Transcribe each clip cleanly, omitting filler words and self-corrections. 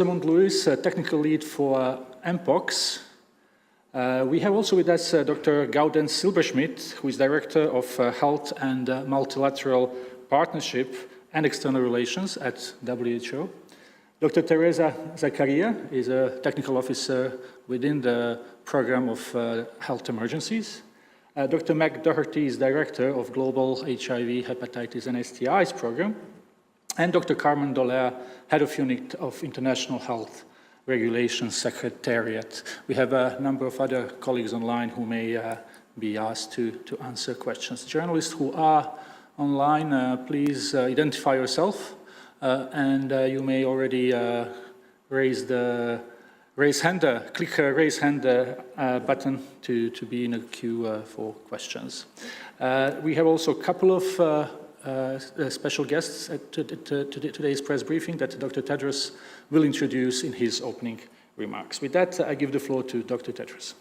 Luis, technical lead for MPOX. We have also with us Dr. Gaudens Silberschmidt, who is Director of Health and Multilateral Partnership and External Relations at WHO. Dr. Teresa Zakaria is a technical officer within the Program of Health Emergencies. Dr. Meg Doherty is Director of Global HIV, Hepatitis and STIs Program. And Dr. Carmen Doler, Head of Unit of International Health Regulations Secretariat. We have a number of other colleagues online who may be asked to answer questions. Journalists who are online, please identify yourself, and you may already click raise hand button to be in a queue for questions. We have also a couple of special guests at today's press briefing that Dr. Tedros will introduce in his opening remarks. With that, I give the floor to Dr. Tedros.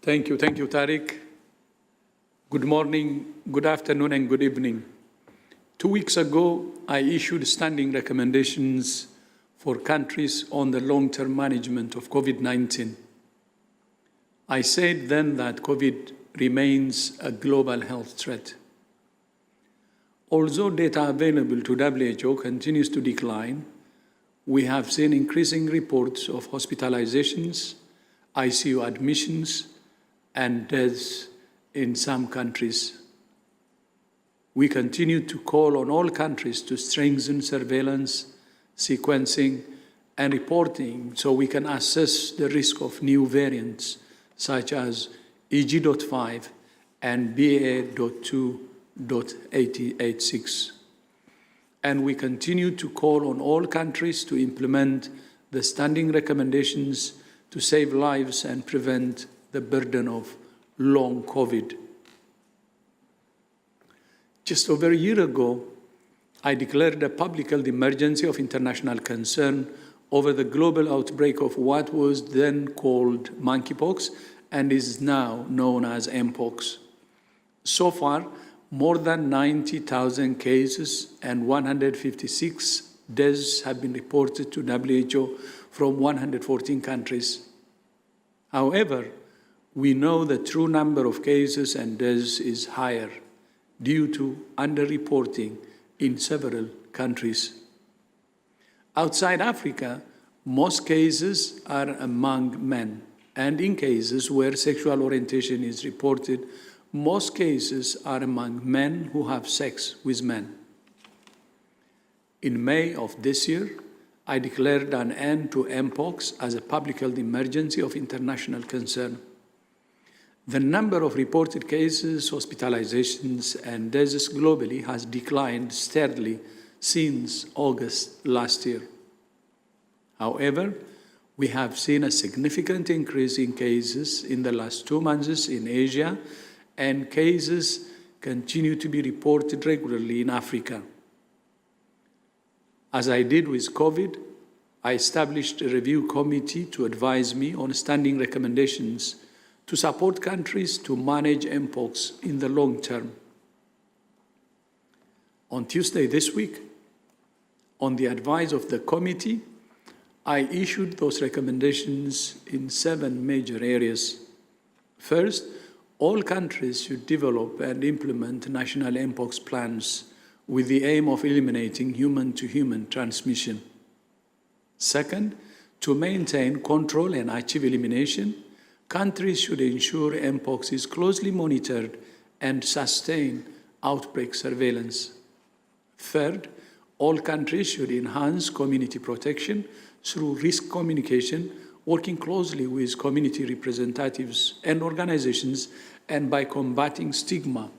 Thank you, Tarik. Good morning, good afternoon, and good evening. 2 weeks ago, I issued standing recommendations for countries on the long-term management of COVID-19. I said then that COVID remains a global health threat. Although data available to WHO continues to decline, we have seen increasing reports of hospitalizations, ICU admissions, and deaths in some countries. We continue to call on all countries to strengthen surveillance, sequencing, and reporting so we can assess the risk of new variants such as EG.5 and BA.2.86. And we continue to call on all countries to implement the standing recommendations to save lives and prevent the burden of long COVID. Just over a year ago, I declared a public health emergency of international concern over the global outbreak of what was then called monkeypox and is now known as MPOX. So far, more than 90,000 cases and 156 deaths have been reported to WHO from 114 countries. However, we know the true number of cases and deaths is higher due to underreporting in several countries. Outside Africa, most cases are among men. And in cases where sexual orientation is reported, most cases are among men who have sex with men. In May of this year, I declared an end to MPOX as a public health emergency of international concern. The number of reported cases, hospitalizations, and deaths globally has declined steadily since August last year. However, we have seen a significant increase in cases in the last 2 months in Asia, and cases continue to be reported regularly in Africa. As I did with COVID, I established a review committee to advise me on standing recommendations to support countries to manage MPOX in the long term. On Tuesday this week, on the advice of the committee, I issued those recommendations in 7 major areas. First, all countries should develop and implement national MPOX plans with the aim of eliminating human-to-human transmission. Second, to maintain control and achieve elimination, countries should ensure MPOX is closely monitored and sustain outbreak surveillance. Third, all countries should enhance community protection through risk communication, working closely with community representatives and organizations, and by combating stigma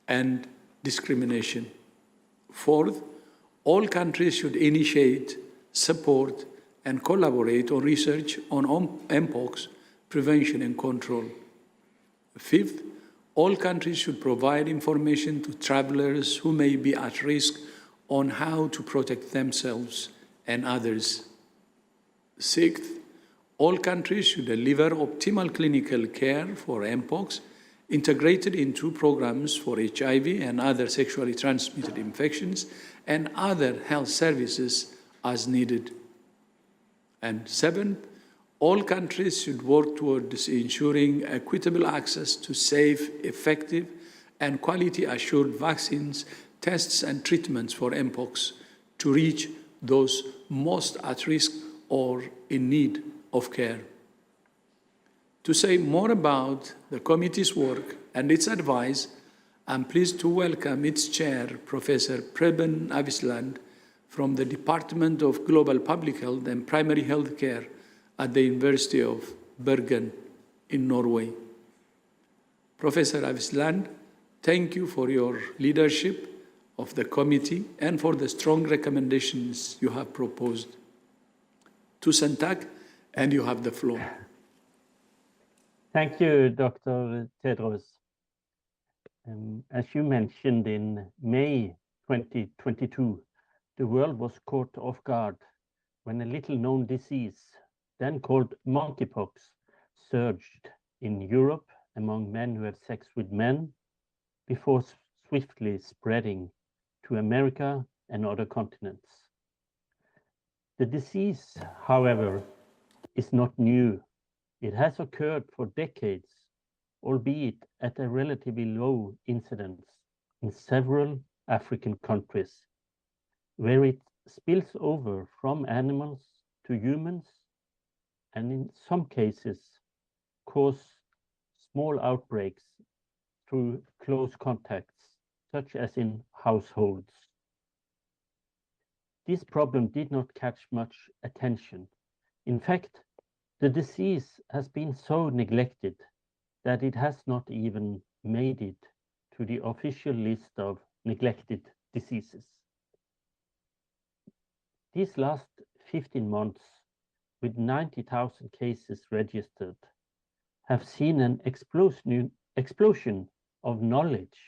and discrimination. Fourth, all countries should initiate, support, and collaborate on research on MPOX prevention and control. Fifth, all countries should provide information to travelers who may be at risk on how to protect themselves and others. Sixth, all countries should deliver optimal clinical care for MPOX integrated into programs for HIV and other sexually transmitted infections and other health services as needed. And seventh, all countries should work towards ensuring equitable access to safe, effective, and quality-assured vaccines, tests, and treatments for mpox to reach those most at risk or in need of care. To say more about the committee's work and its advice, I'm pleased to welcome its chair, Professor Preben Avisland, from the Department of Global Public Health and Primary Health Care at the University of Bergen in Norway. Professor Avisland, thank you for your leadership of the committee and for the strong recommendations you have proposed. Tusen takk, and you have the floor. Thank you, Dr. Tedros. As you mentioned, in May 2022, the world was caught off guard when a little-known disease, then called monkeypox, surged in Europe among men who have sex with men, before swiftly spreading to America and other continents. The disease, however, is not new. It has occurred for decades, albeit at a relatively low incidence in several African countries, where it spills over from animals to humans, and in some cases cause small outbreaks through close contacts, such as in households. This problem did not catch much attention. In fact, the disease has been so neglected that it has not even made it to the official list of neglected diseases. These last 15 months, with 90,000 cases registered, have seen an explosion of knowledge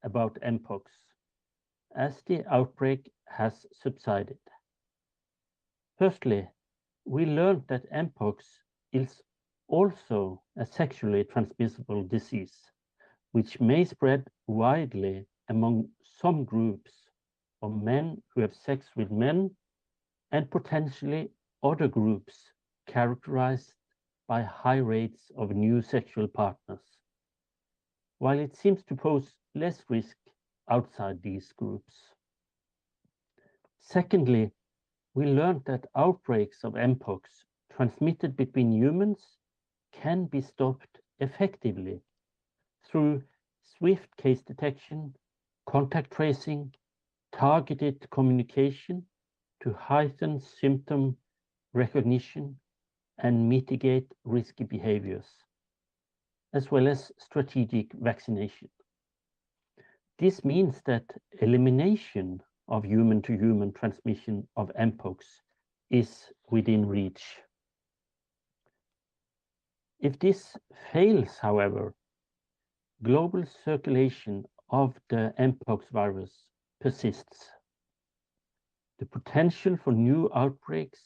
about mpox as the outbreak has subsided. Firstly, we learned that mpox is also a sexually transmissible disease, which may spread widely among some groups of men who have sex with men and potentially other groups characterized by high rates of new sexual partners, while it seems to pose less risk outside these groups. Secondly, we learned that outbreaks of mpox transmitted between humans can be stopped effectively through swift case detection, contact tracing, targeted communication to heighten symptom recognition and mitigate risky behaviors, as well as strategic vaccination. This means that elimination of human-to-human transmission of mpox is within reach. If this fails, however, global circulation of the mpox virus persists. The potential for new outbreaks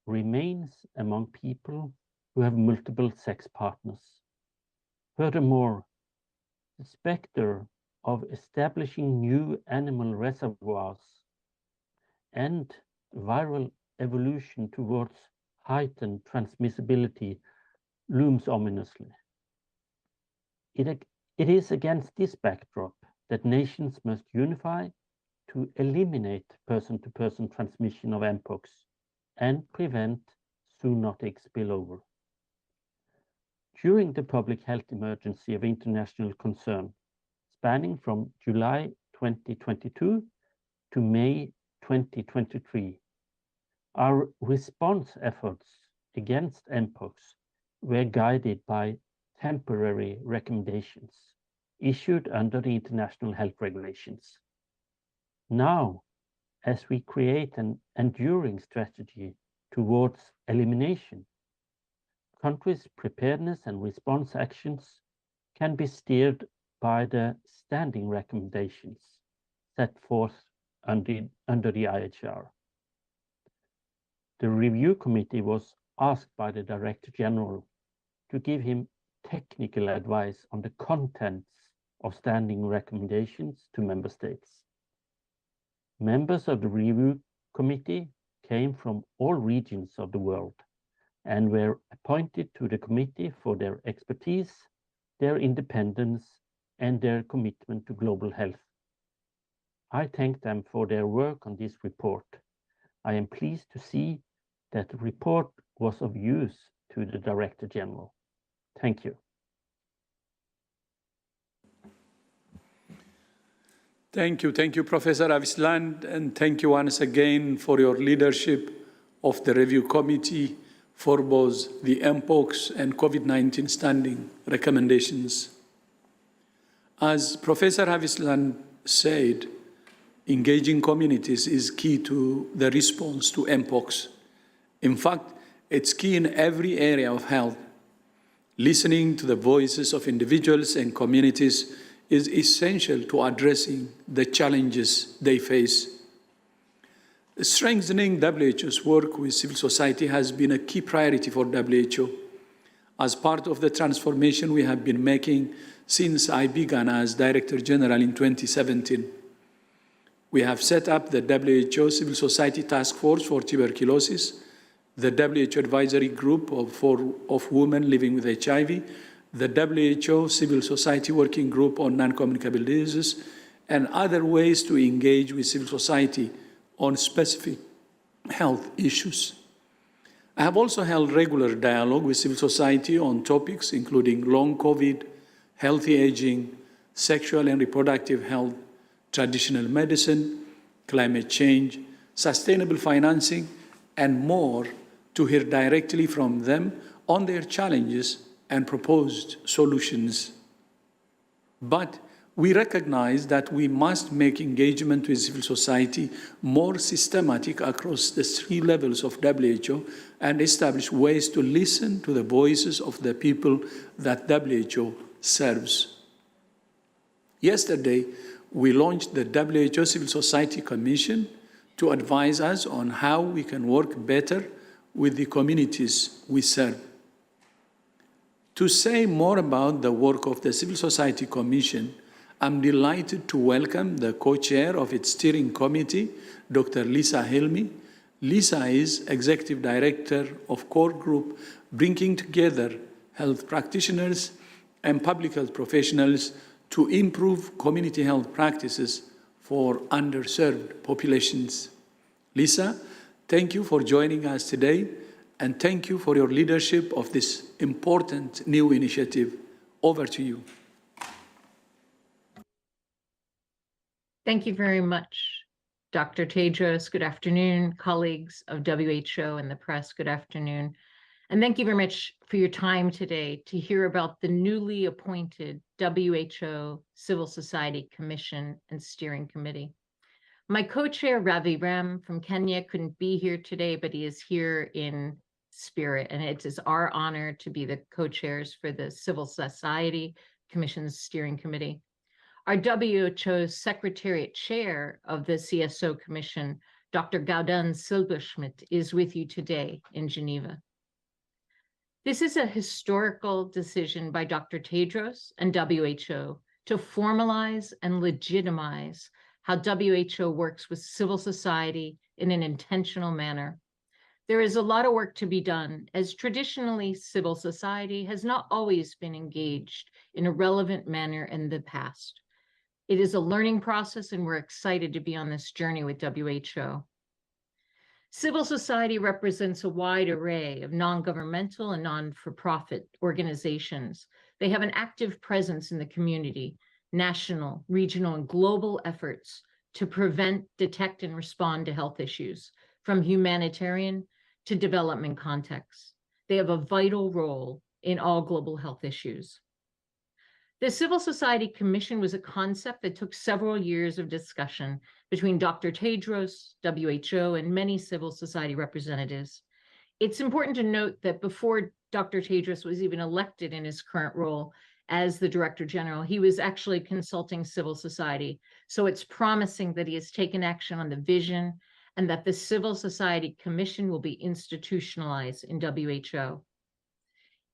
remains among people who have multiple sex partners. Furthermore, the specter of establishing new animal reservoirs and viral evolution towards heightened transmissibility looms ominously. It is against this backdrop that nations must unify to eliminate person-to-person transmission of mpox and prevent zoonotic spillover. During the public health emergency of international concern, spanning from July 2022 to May 2023, our response efforts against mpox were guided by temporary recommendations issued under the international health regulations. Now, as we create an enduring strategy towards elimination, countries' preparedness and response actions can be steered by the standing recommendations set forth under the IHR. The review committee was asked by the Director General to give him technical advice on the contents of standing recommendations to member states. Members of the review committee came from all regions of the world and were appointed to the committee for their expertise, their independence, and their commitment to global health. I thank them for their work on this report. I am pleased to see that the report was of use to the Director General. Thank you. Thank you, Professor Avisland, and thank you once again for your leadership of the review committee for both the MPOX and COVID-19 standing recommendations. As Professor Avisland said, engaging communities is key to the response to MPOX. In fact, it's key in every area of health. Listening to the voices of individuals and communities is essential to addressing the challenges they face. Strengthening WHO's work with civil society has been a key priority for WHO. As part of the transformation we have been making since I began as Director General in 2017, we have set up the WHO Civil Society Task Force for Tuberculosis, the WHO Advisory Group of Women Living with HIV, the WHO Civil Society Working Group on Non-Communicable Diseases, and other ways to engage with civil society on specific health issues. I have also held regular dialogue with civil society on topics including long COVID, healthy aging, sexual and reproductive health, traditional medicine, climate change, sustainable financing, and more, to hear directly from them on their challenges and proposed solutions. But we recognize that we must make engagement with civil society more systematic across the 3 levels of WHO and establish ways to listen to the voices of the people that WHO serves. Yesterday, we launched the WHO Civil Society Commission to advise us on how we can work better with the communities we serve. To say more about the work of the Civil Society Commission, I'm delighted to welcome the co-chair of its steering committee, Dr. Lisa Hilmi. Lisa is Executive Director of Core Group, bringing together health practitioners and public health professionals to improve community health practices for underserved populations. Lisa, thank you for joining us today, and thank you for your leadership of this important new initiative. Over to you. Thank you very much, Dr. Tedros. Good afternoon, colleagues of WHO and the press. Good afternoon. And thank you very much for your time today to hear about the newly appointed WHO Civil Society Commission and Steering Committee. My co-chair, Ravi Ram from Kenya, couldn't be here today, but he is here in spirit. And it is our honor to be the co-chairs for the Civil Society Commission's Steering Committee. Our WHO's Secretariat Chair of the CSO Commission, Dr. Gaudenz Silberschmidt, is with you today in Geneva. This is a historical decision by Dr. Tedros and WHO to formalize and legitimize how WHO works with civil society in an intentional manner. There is a lot of work to be done, as traditionally civil society has not always been engaged in a relevant manner in the past. It is a learning process, and we're excited to be on this journey with WHO. Civil society represents a wide array of non-governmental and non-for-profit organizations. They have an active presence in the community, national, regional, and global efforts to prevent, detect, and respond to health issues, from humanitarian to development contexts. They have a vital role in all global health issues. The Civil Society Commission was a concept that took several years of discussion between Dr. Tedros, WHO, and many civil society representatives. It's important to note that before Dr. Tedros was even elected in his current role as the Director General, he was actually consulting civil society. So it's promising that he has taken action on the vision and that the Civil Society Commission will be institutionalized in WHO.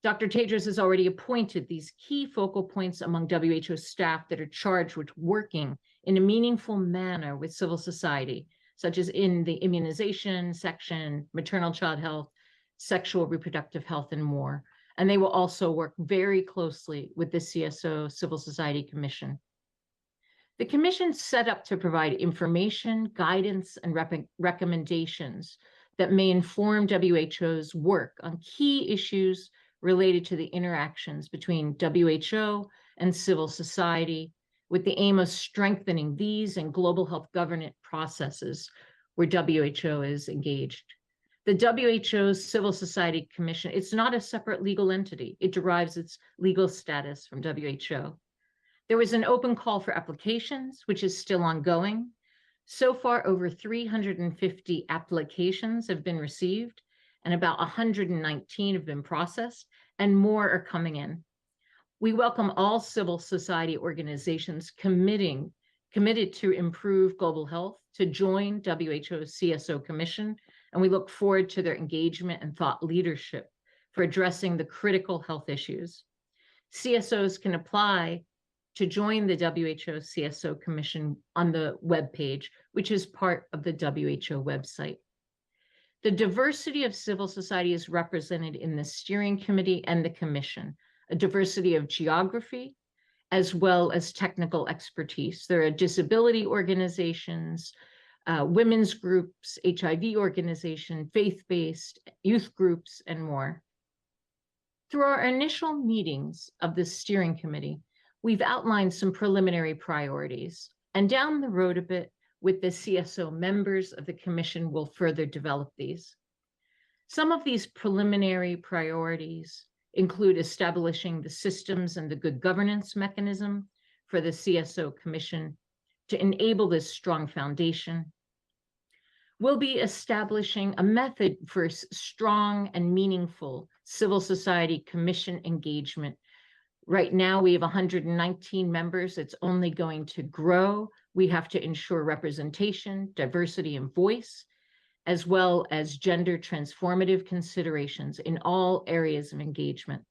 Dr. Tedros has already appointed these key focal points among WHO staff that are charged with working in a meaningful manner with civil society, such as in the immunization section, maternal child health, sexual reproductive health, and more. And they will also work very closely with the CSO Civil Society Commission. The commission is set up to provide information, guidance, and recommendations that may inform WHO's work on key issues related to the interactions between WHO and civil society, with the aim of strengthening these and global health governance processes where WHO is engaged. The WHO's Civil Society Commission, it's not a separate legal entity. It derives its legal status from WHO. There was an open call for applications, which is still ongoing. So far, over 350 applications have been received, and about 119 have been processed, and more are coming in. We welcome all civil society organizations committed to improve global health to join WHO's CSO Commission, and we look forward to their engagement and thought leadership for addressing the critical health issues. CSOs can apply to join the WHO CSO Commission on the webpage, which is part of the WHO website. The diversity of civil society is represented in the steering committee and the commission, a diversity of geography, as well as technical expertise. There are disability organizations, women's groups, HIV organization, faith-based, youth groups, and more. Through our initial meetings of the steering committee, we've outlined some preliminary priorities, and down the road a bit with the CSO members of the commission will further develop these. Some of these preliminary priorities include establishing the systems and the good governance mechanism for the CSO Commission to enable this strong foundation. We'll be establishing a method for strong and meaningful civil society commission engagement. Right now, we have 119 members. It's only going to grow. We have to ensure representation, diversity, and voice, as well as gender transformative considerations in all areas of engagement.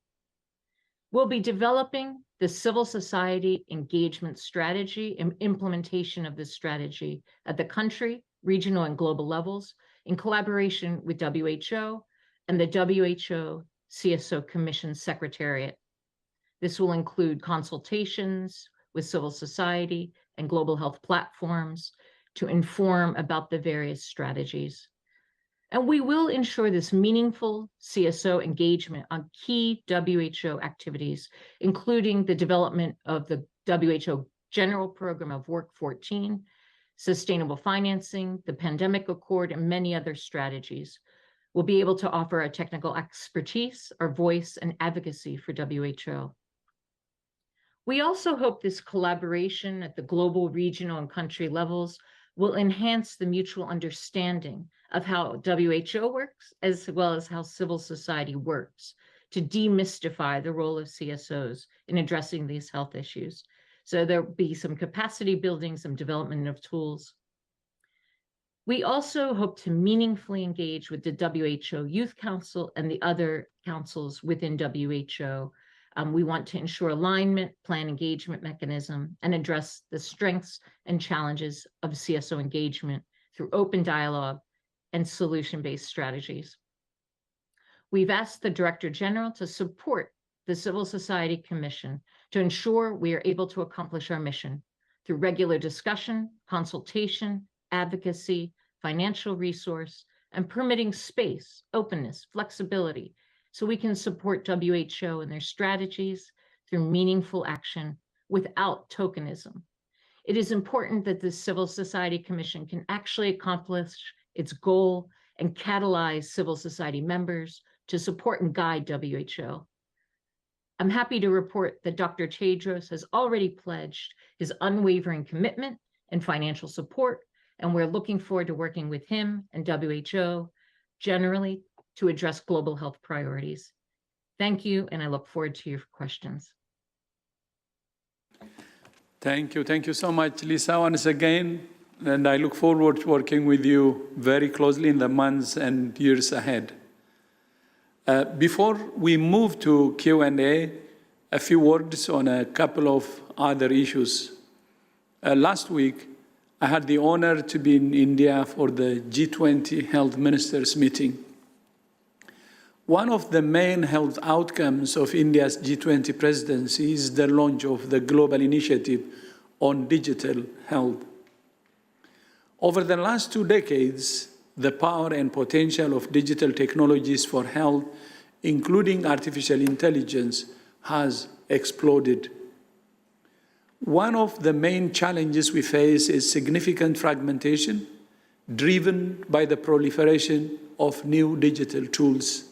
We'll be developing the civil society engagement strategy and implementation of this strategy at the country, regional, and global levels in collaboration with WHO and the WHO CSO Commission Secretariat. This will include consultations with civil society and global health platforms to inform about the various strategies. And we will ensure this meaningful CSO engagement on key WHO activities, including the development of the WHO General Program of Work 14, sustainable financing, the Pandemic Accord, and many other strategies. We'll be able to offer our technical expertise, our voice, and advocacy for WHO. We also hope this collaboration at the global, regional, and country levels will enhance the mutual understanding of how WHO works, as well as how civil society works, to demystify the role of CSOs in addressing these health issues. So there'll be some capacity building, some development of tools. We also hope to meaningfully engage with the WHO Youth Council and the other councils within WHO. We want to ensure alignment, plan engagement mechanism, and address the strengths and challenges of CSO engagement through open dialogue and solution-based strategies. We've asked the Director General to support the Civil Society Commission to ensure we are able to accomplish our mission through regular discussion, consultation, advocacy, financial resource, and permitting space, openness, flexibility, so we can support WHO and their strategies through meaningful action without tokenism. It is important that the Civil Society Commission can actually accomplish its goal and catalyze civil society members to support and guide WHO. I'm happy to report that Dr. Tedros has already pledged his unwavering commitment and financial support, and we're looking forward to working with him and WHO generally to address global health priorities. Thank you, and I look forward to your questions. Thank you so much, Lisa, once again, and I look forward to working with you very closely in the months and years ahead. Before we move to Q&A, a few words on a couple of other issues. Last week, I had the honor to be in India for the G20 Health Ministers meeting. One of the main health outcomes of India's G20 presidency is the launch of the global initiative on digital health. Over the last 2 decades, the power and potential of digital technologies for health, including artificial intelligence, has exploded. One of the main challenges we face is significant fragmentation, driven by the proliferation of new digital tools.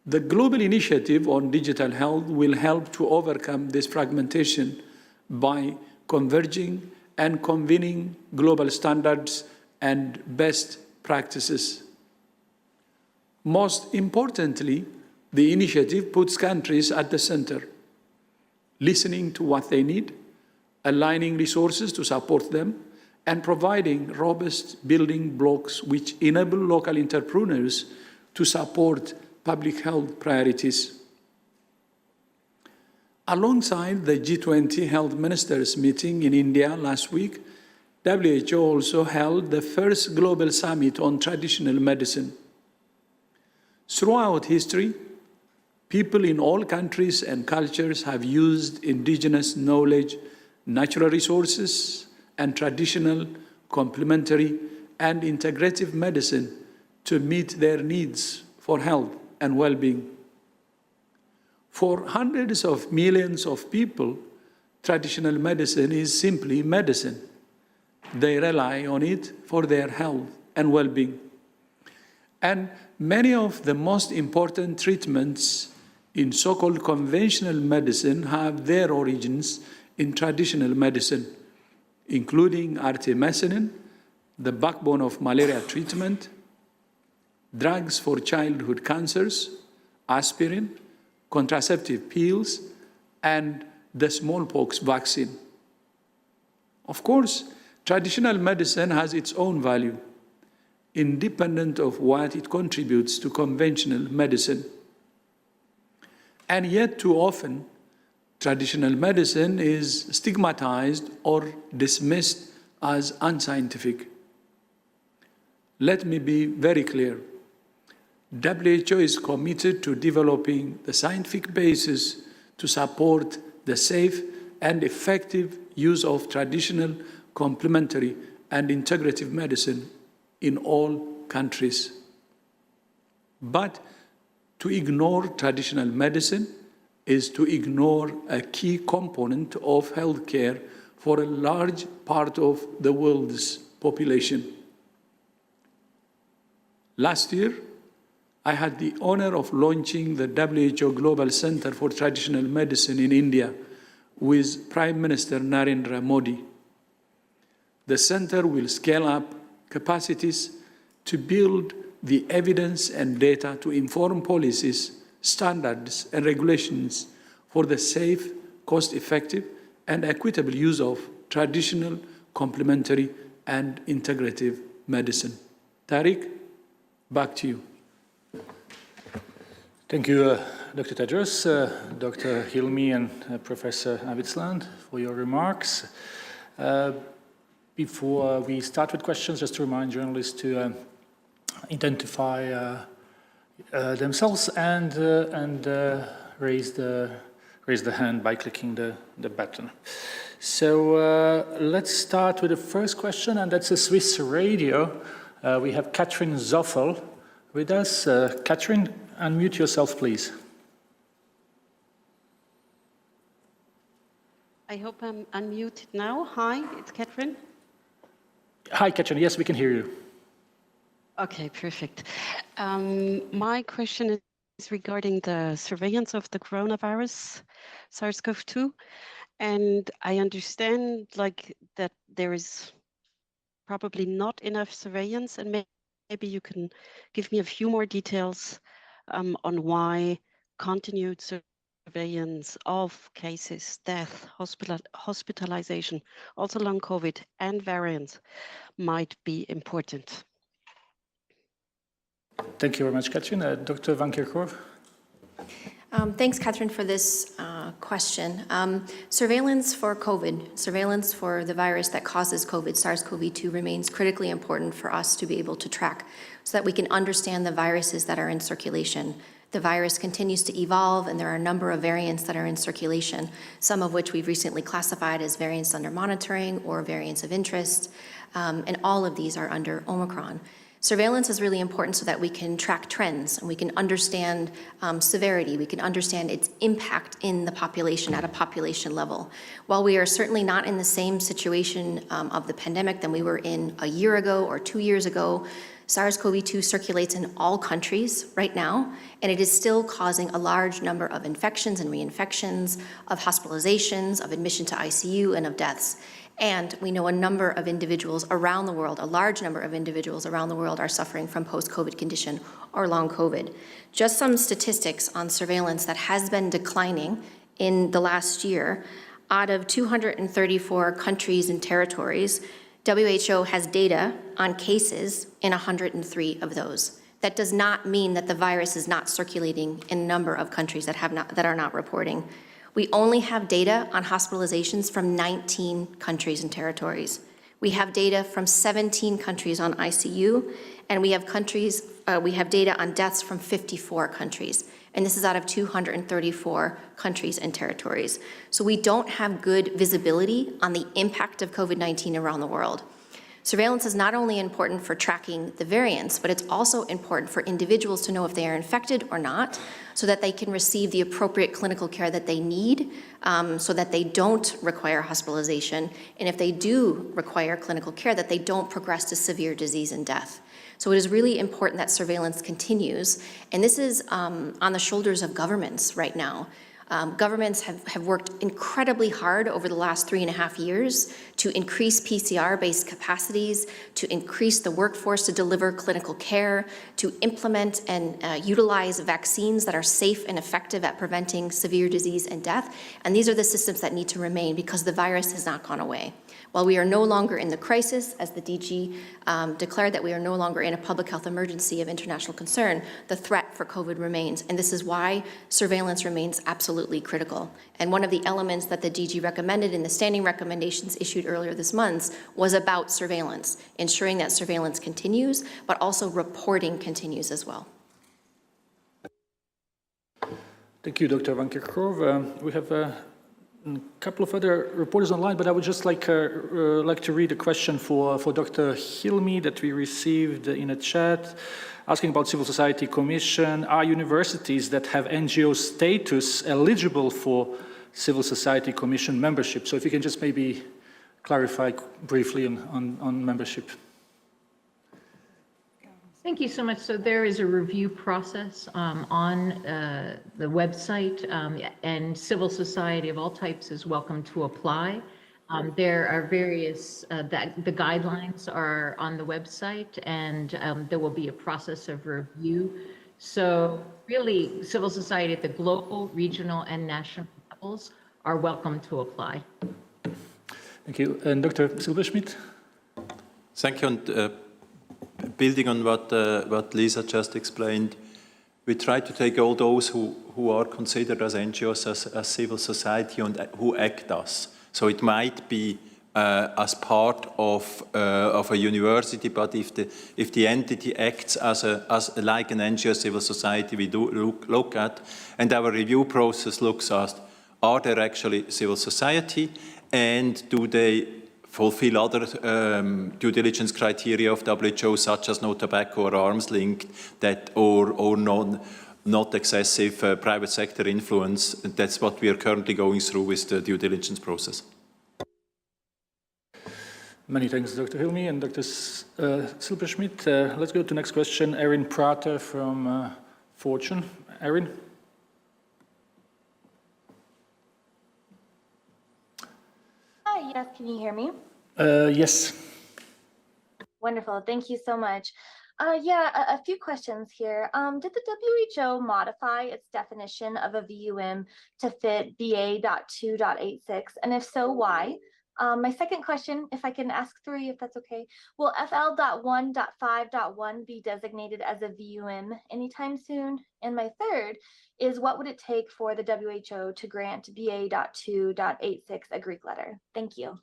The global initiative on digital health will help to overcome this fragmentation by converging and convening global standards and best practices. Most importantly, the initiative puts countries at the center, listening to what they need, aligning resources to support them, and providing robust building blocks which enable local entrepreneurs to support public health priorities. Alongside the G20 Health Ministers meeting in India last week, WHO also held the first global summit on traditional medicine. Throughout history, people in all countries and cultures have used indigenous knowledge, natural resources, and traditional, complementary, and integrative medicine to meet their needs for health and well-being. For hundreds of millions of people, traditional medicine is simply medicine. They rely on it for their health and well-being. And many of the most important treatments in so-called conventional medicine have their origins in traditional medicine, including artemisinin, the backbone of malaria treatment, drugs for childhood cancers, aspirin, contraceptive pills, and the smallpox vaccine. Of course, traditional medicine has its own value, independent of what it contributes to conventional medicine. And yet, too often, traditional medicine is stigmatized or dismissed as unscientific. Let me be very clear. WHO is committed to developing the scientific basis to support the safe and effective use of traditional, complementary, and integrative medicine in all countries. But to ignore traditional medicine is to ignore a key component of healthcare for a large part of the world's population. Last year, I had the honor of launching the WHO Global Center for Traditional Medicine in India with Prime Minister Narendra Modi. The center will scale up capacities to build the evidence and data to inform policies, standards, and regulations for the safe, cost-effective, and equitable use of traditional, complementary, and integrative medicine. Tarik, back to you. Thank you, Dr. Tedros, Dr. Hilmi, and Professor Avitsland for your remarks. Before we start with questions, just to remind journalists to identify themselves and raise the hand by clicking the button. So let's start with the first question, and that's a Swiss radio. We have Katrin Zoffel with us. Katrin, unmute yourself, please. I hope I'm unmuted now. Hi, it's Katrin. Hi, Katrin. Yes, we can hear you. Okay, perfect. My question is regarding the surveillance of the coronavirus, SARS-CoV-2, and I understand that there is probably not enough surveillance, and maybe you can give me a few more details on why continued surveillance of cases, death, hospitalization, also long COVID and variants might be important. Thank you very much, Katrin. Dr. Van Kerkhove. Thanks, Catherine, for this question. Surveillance for COVID, surveillance for the virus that causes COVID, SARS-CoV-2, remains critically important for us to be able to track so that we can understand the viruses that are in circulation. The virus continues to evolve, and there are a number of variants that are in circulation, some of which we've recently classified as variants under monitoring or variants of interest, and all of these are under Omicron. Surveillance is really important so that we can track trends and we can understand severity, we can understand its impact in the population at a population level. While we are certainly not in the same situation of the pandemic than we were in a year ago or 2 years ago, SARS-CoV-2 circulates in all countries right now, and it is still causing a large number of infections and reinfections, of hospitalizations, of admission to ICU, and of deaths. And we know a number of individuals around the world, a large number of individuals around the world are suffering from post-COVID condition or long COVID. Just some statistics on surveillance that has been declining in the last year. Out of 234 countries and territories, WHO has data on cases in 103 of those. That does not mean that the virus is not circulating in a number of countries that are not reporting. We only have data on hospitalizations from 19 countries and territories. We have data from 17 countries on ICU, and we have data on deaths from 54 countries. And this is out of 234 countries and territories. So we don't have good visibility on the impact of COVID-19 around the world. Surveillance is not only important for tracking the variants, but it's also important for individuals to know if they are infected or not, so that they can receive the appropriate clinical care that they need, so that they don't require hospitalization, and if they do require clinical care, that they don't progress to severe disease and death. So it is really important that surveillance continues, and this is on the shoulders of governments right now. Governments have worked incredibly hard over the last 3.5 years to increase PCR-based capacities, to increase the workforce to deliver clinical care, to implement and utilize vaccines that are safe and effective at preventing severe disease and death. And these are the systems that need to remain because the virus has not gone away. While we are no longer in the crisis, as the DG declared that we are no longer in a public health emergency of international concern, the threat for COVID remains. And this is why surveillance remains absolutely critical. And one of the elements that the DG recommended in the standing recommendations issued earlier this month was about surveillance, ensuring that surveillance continues, but also reporting continues as well. Thank you, Dr. Van Kerkhove. We have a couple of other reporters online, but I would just like to read a question for Dr. Hilmi that we received in a chat, asking about Civil Society Commission. Are universities that have NGO status eligible for Civil Society Commission membership? So if you can just maybe clarify briefly on membership. Thank you so much. So there is a review process on the website, and civil society of all types is welcome to apply. There are various, the guidelines are on the website, and there will be a process of review. So really, civil society at the global, regional, and national levels are welcome to apply. Thank you. And Dr. Silberschmidt? Thank you. And, building on what Lisa just explained, we try to take all those who are considered as NGOs as civil society and who act as. So it might be as part of a university, but if the entity acts as like an NGO civil society, we do look at, and our review process looks at: are there actually civil society, and do they fulfill other due diligence criteria of WHO, such as no tobacco or arms linked, that or not excessive private sector influence. And that's what we are currently going through with the due diligence process. Many thanks, Dr. Hilmi and Dr. Silberschmidt. Let's go to the next question. Erin Prater from Fortune. Erin? Hi, yes, can you hear me? Yes. Wonderful, thank you so much. A few questions here. Did the WHO modify its definition of a VUM to fit BA.2.86? And if so, why? My second question, if I can ask three, if that's okay, will FL.1.5.1 be designated as a VUM anytime soon? And my third is, what would it take for the WHO to grant BA.2.86 a Greek letter? Thank you.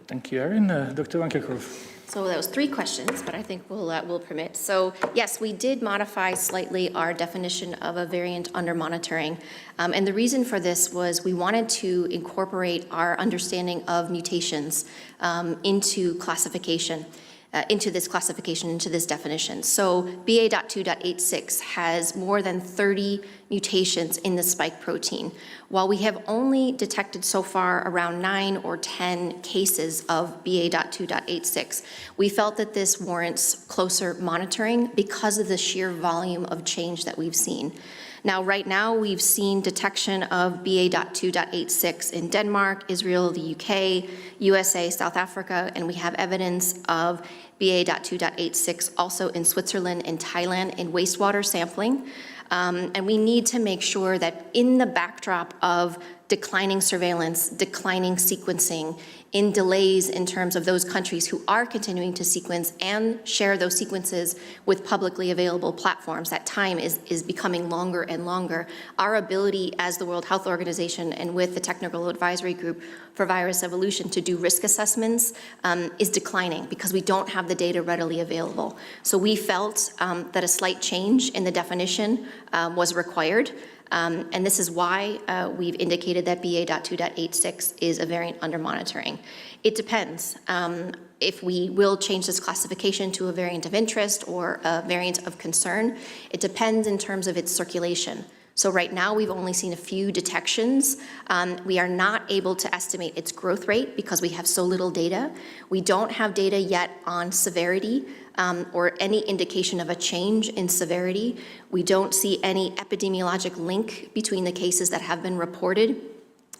Thank you, Erin. Dr. Van Kerkhove. So that was three questions, but I think we'll permit. So yes, we did modify slightly our definition of a variant under monitoring. And the reason for this was we wanted to incorporate our understanding of mutations into classification. Into this definition. So BA.2.86 has more than 30 mutations in the spike protein. While we have only detected so far around 9 or 10 cases of BA.2.86, we felt that this warrants closer monitoring because of the sheer volume of change that we've seen. Now, right now, we've seen detection of BA.2.86 in Denmark, Israel, the UK, USA, South Africa, and we have evidence of BA.2.86 also in Switzerland and Thailand in wastewater sampling. And we need to make sure that in the backdrop of declining surveillance, declining sequencing, in delays in terms of those countries who are continuing to sequence and share those sequences with publicly available platforms, that time is becoming longer and longer. Our ability as the World Health Organization and with the Technical Advisory Group for Virus Evolution to do risk assessments is declining because we don't have the data readily available. So we felt that a slight change in the definition was required. And this is why we've indicated that BA.2.86 is a variant under monitoring. It depends if we will change this classification to a variant of interest or a variant of concern. It depends in terms of its circulation. So right now we've only seen a few detections. We are not able to estimate its growth rate because we have so little data. We don't have data yet on severity or any indication of a change in severity. We don't see any epidemiologic link between the cases that have been reported,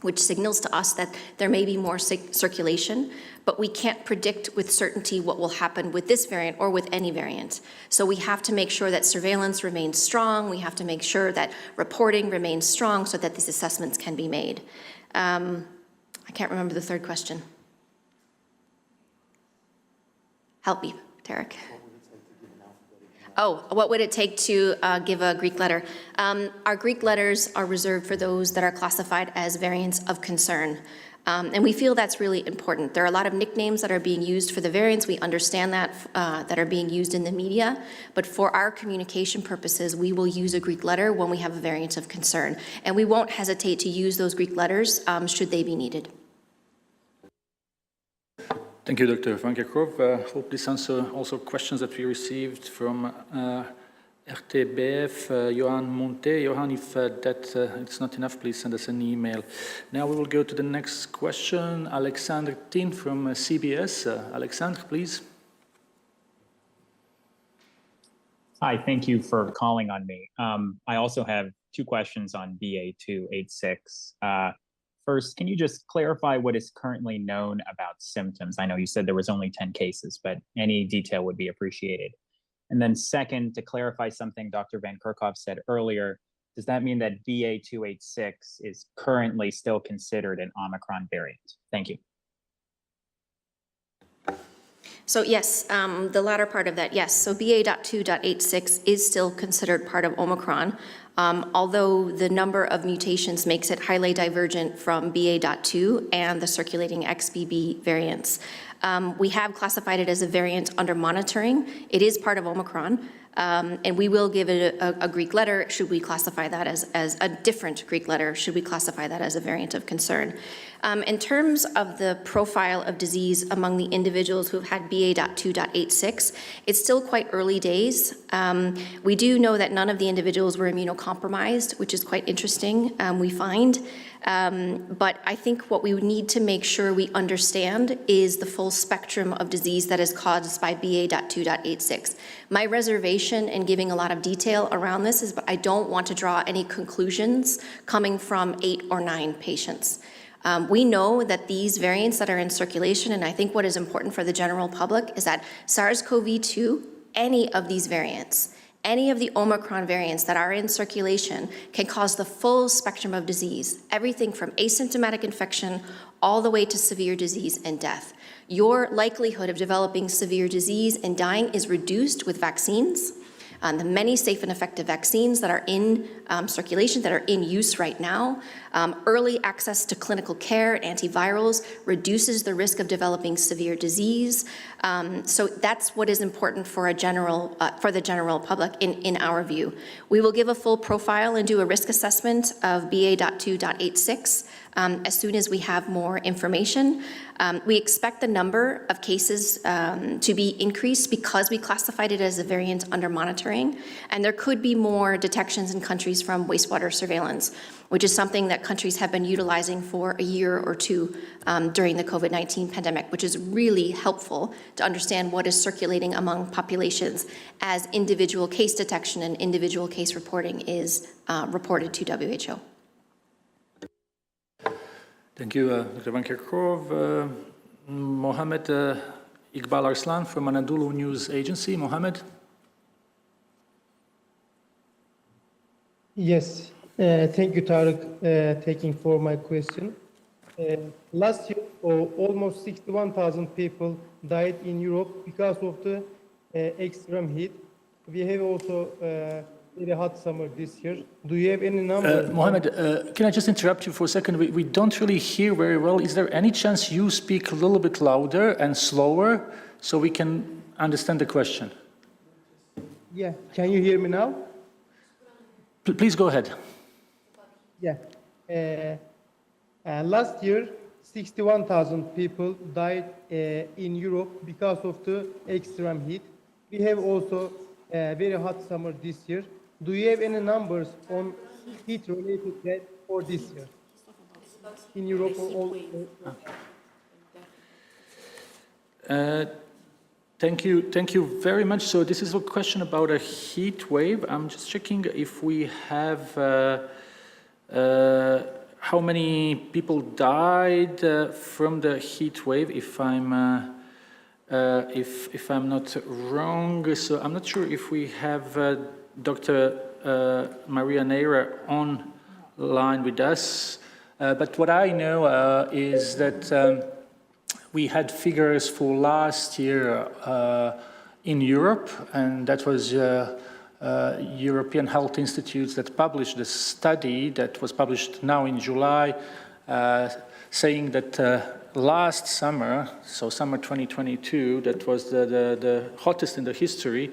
which signals to us that there may be more circulation, but we can't predict with certainty what will happen with this variant or with any variant. So we have to make sure that surveillance remains strong. We have to make sure that reporting remains strong so that these assessments can be made. I can't remember the third question. Help me, Tarik. Oh, what would it take to give a Greek letter? Our Greek letters are reserved for those that are classified as variants of concern. And we feel that's really important. There are a lot of nicknames that are being used for the variants. We understand that, that are being used in the media. But for our communication purposes, we will use a Greek letter when we have a variant of concern. And we won't hesitate to use those Greek letters should they be needed. Thank you, Dr. Van Kerkhove. Hope this answers also questions that we received from RTBF, Johan Monte. Johan, if it's not enough, please send us an email. Now we will go to the next question. Alexander Tin from CBS. Alexander, please. Hi, thank you for calling on me. I also have two questions on BA.2.86. First, can you just clarify what is currently known about symptoms? I know you said there was only 10 cases, but any detail would be appreciated. And then second, to clarify something Dr. Van Kerkhove said earlier, does that mean that BA.2.86 is currently still considered an Omicron variant? Thank you. So yes, the latter part of that, yes. So BA.2.86 is still considered part of Omicron, although the number of mutations makes it highly divergent from BA.2 and the circulating XBB variants. We have classified it as a variant under monitoring. It is part of Omicron, and we will give it a Greek letter should we classify that as a different Greek letter, should we classify that as a variant of concern. In terms of the profile of disease among the individuals who've had BA.2.86, it's still quite early days. We do know that none of the individuals were immunocompromised, which is quite interesting, we find. But I think what we would need to make sure we understand is the full spectrum of disease that is caused by BA.2.86. My reservation in giving a lot of detail around this is I don't want to draw any conclusions coming from 8 or 9 patients. We know that these variants that are in circulation, and I think what is important for the general public is that SARS-CoV-2, any of these variants, any of the Omicron variants that are in circulation can cause the full spectrum of disease, everything from asymptomatic infection all the way to severe disease and death. Your likelihood of developing severe disease and dying is reduced with vaccines. The many safe and effective vaccines that are in circulation, that are in use right now. Early access to clinical care and antivirals reduces the risk of developing severe disease. So that's what is important for the general public in our view. We will give a full profile and do a risk assessment of BA.2.86 as soon as we have more information. We expect the number of cases to be increased because we classified it as a variant under monitoring, and there could be more detections in countries from wastewater surveillance, which is something that countries have been utilizing for a year or two during the COVID-19 pandemic, which is really helpful to understand what is circulating among populations as individual case detection and individual case reporting is reported to WHO. Thank you, Dr. Van Kerkhove. Mohammed Iqbal Arslan from Anadolu News Agency. Mohammed? Yes, thank you, Tarik, taking for my question. Last year, almost 61,000 people died in Europe because of the extreme heat. We have also very hot summer this year. Do you have any numbers? Mohammed, can I just interrupt you for a second? We don't really hear very well. Is there any chance you speak a little bit louder and slower so we can understand the question? Yeah, can you hear me now? Please go ahead. Yeah. Last year, 61,000 people died in Europe because of the extreme heat. We have also a very hot summer this year. Do you have any numbers on heat-related death for this year in Europe or all? Thank you very much. So this is a question about a heat wave. I'm just checking if we have how many people died from the heat wave. If I'm not wrong, so I'm not sure if we have Dr. Maria Neira online with us. But what I know is that we had figures for last year in Europe, and that was European Health Institutes that published a study that was published now in July, saying that last summer, so summer 2022, that was the hottest in the history,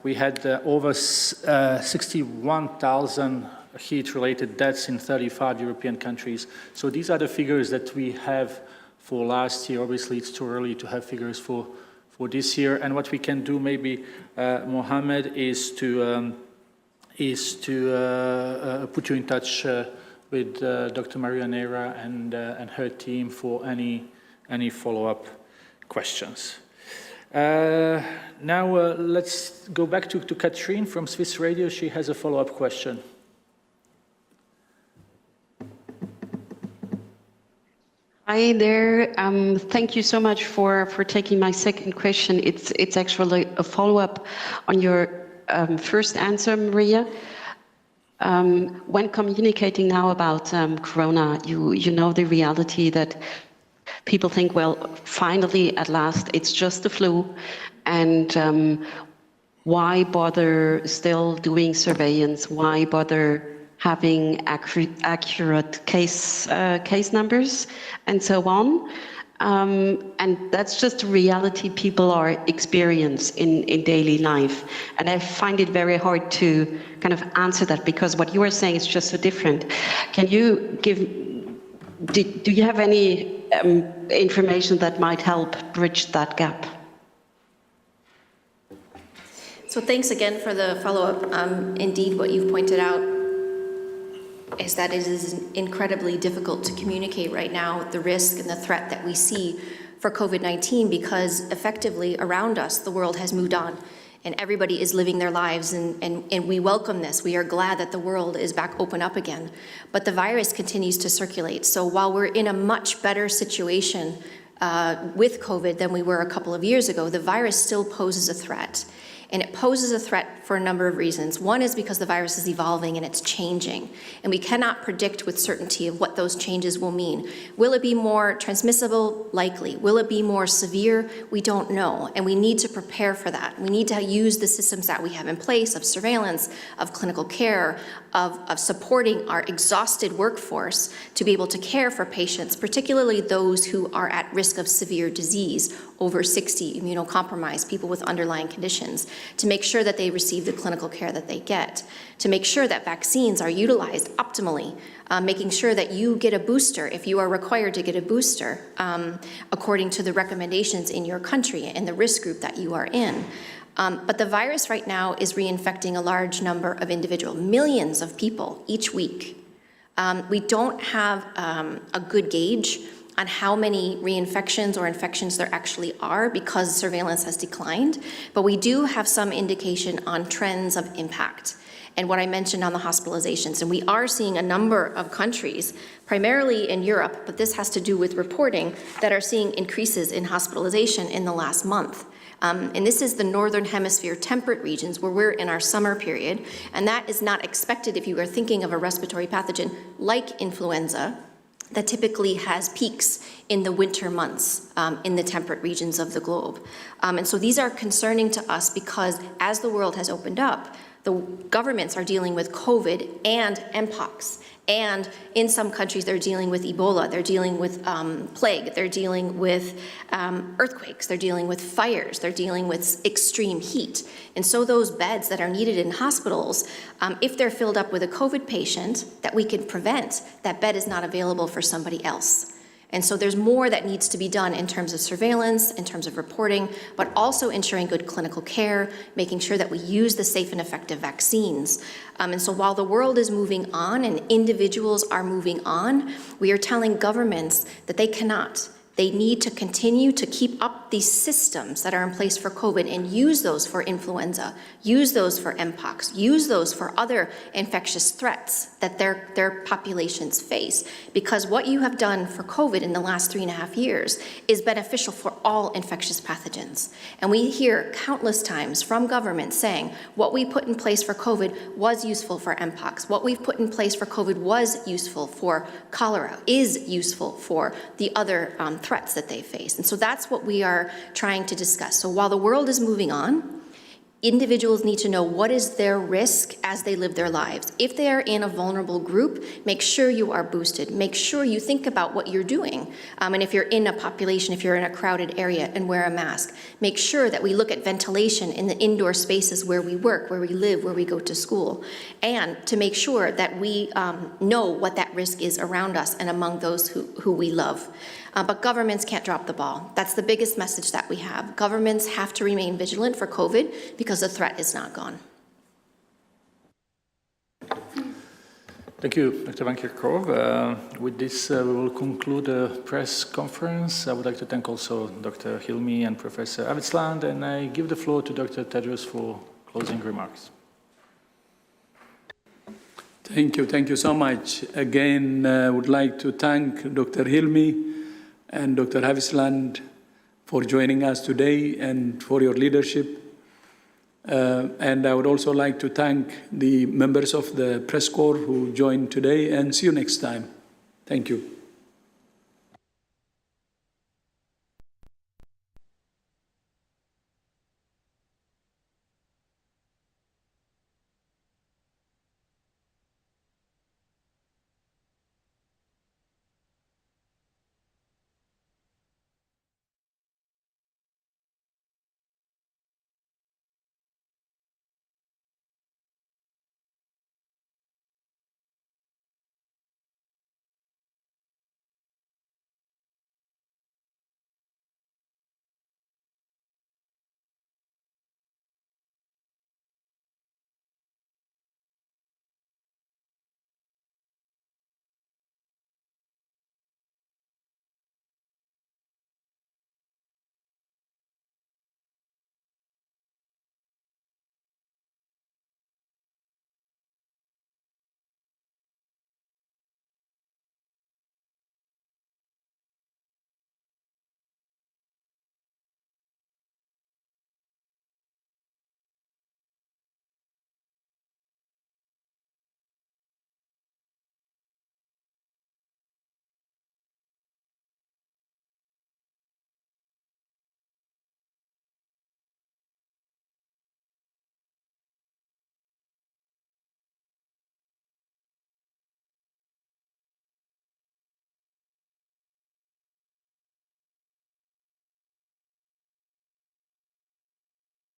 we had over 61,000 heat-related deaths in 35 European countries. So these are the figures that we have for last year. Obviously, it's too early to have figures for this year. And what we can do, maybe, Mohammed, is to put you in touch with Dr. Maria Neira and her team for any follow-up questions. Now let's go back to Catherine from Swiss Radio. She has a follow-up question. Hi there. Thank you so much for taking my second question. It's actually a follow-up on your first answer, Maria. When communicating now about Corona, you know the reality that people think, well, finally, at last, it's just the flu, and why bother still doing surveillance? Why bother having accurate case numbers and so on? And that's just a reality people are experiencing in daily life. And I find it very hard to kind of answer that, because what you are saying is just so different. Can you do you have any information that might help bridge that gap? So thanks again for the follow-up. Indeed, what you've pointed out is that it is incredibly difficult to communicate right now the risk and the threat that we see for COVID-19, because effectively around us, the world has moved on and everybody is living their lives, and we welcome this. We are glad that the world is back open up again, but the virus continues to circulate. So while we're in a much better situation with COVID than we were a couple of years ago, the virus still poses a threat. And it poses a threat for a number of reasons. One is because the virus is evolving and it's changing, and we cannot predict with certainty of what those changes will mean. Will it be more transmissible? Likely. Will it be more severe? We don't know, and we need to prepare for that. We need to use the systems that we have in place of surveillance, of clinical care, of supporting our exhausted workforce to be able to care for patients, particularly those who are at risk of severe disease, over 60, immunocompromised, people with underlying conditions, to make sure that they receive the clinical care that they get, to make sure that vaccines are utilized optimally, making sure that you get a booster if you are required to get a booster according to the recommendations in your country and the risk group that you are in. But the virus right now is reinfecting a large number of individuals, millions of people each week. We don't have a good gauge on how many reinfections or infections there actually are because surveillance has declined, but we do have some indication on trends of impact. And what I mentioned on the hospitalizations, and we are seeing a number of countries, primarily in Europe, but this has to do with reporting, that are seeing increases in hospitalization in the last month. And this is the Northern Hemisphere temperate regions where we're in our summer period, and that is not expected if you are thinking of a respiratory pathogen like influenza that typically has peaks in the winter months in the temperate regions of the globe. And so these are concerning to us because as the world has opened up, the governments are dealing with COVID and Mpox. And in some countries, they're dealing with Ebola, they're dealing with plague, they're dealing with earthquakes, they're dealing with fires, they're dealing with extreme heat. And so those beds that are needed in hospitals, if they're filled up with a COVID patient that we can prevent, that bed is not available for somebody else. And so there's more that needs to be done in terms of surveillance, in terms of reporting, but also ensuring good clinical care, making sure that we use the safe and effective vaccines. And so while the world is moving on and individuals are moving on, we are telling governments that they cannot. They need to continue to keep up these systems that are in place for COVID and use those for influenza, use those for Mpox, use those for other infectious threats that their populations face. Because what you have done for COVID in the last 3.5 years is beneficial for all infectious pathogens. And we hear countless times from governments saying what we put in place for COVID was useful for Mpox. What we've put in place for COVID was useful for cholera, is useful for the other threats that they face. And so that's what we are trying to discuss. So while the world is moving on, individuals need to know what is their risk as they live their lives. If they are in a vulnerable group, make sure you are boosted. Make sure you think about what you're doing. And if you're in a population, if you're in a crowded area, and wear a mask. Make sure that we look at ventilation in the indoor spaces where we work, where we live, where we go to school. And to make sure that we know what that risk is around us and among those who we love. But governments can't drop the ball. That's the biggest message that we have. Governments have to remain vigilant for COVID because the threat is not gone. Thank you, Dr. Van Kerkhove. With this, we will conclude the press conference. I would like to thank also Dr. Hilmi and Professor Avitsland, and I give the floor to Dr. Tedros for closing remarks. Thank you so much. Again, I would like to thank Dr. Hilmi and Dr. Avitsland for joining us today and for your leadership. And I would also like to thank the members of the press corps who joined today, and see you next time. Thank you.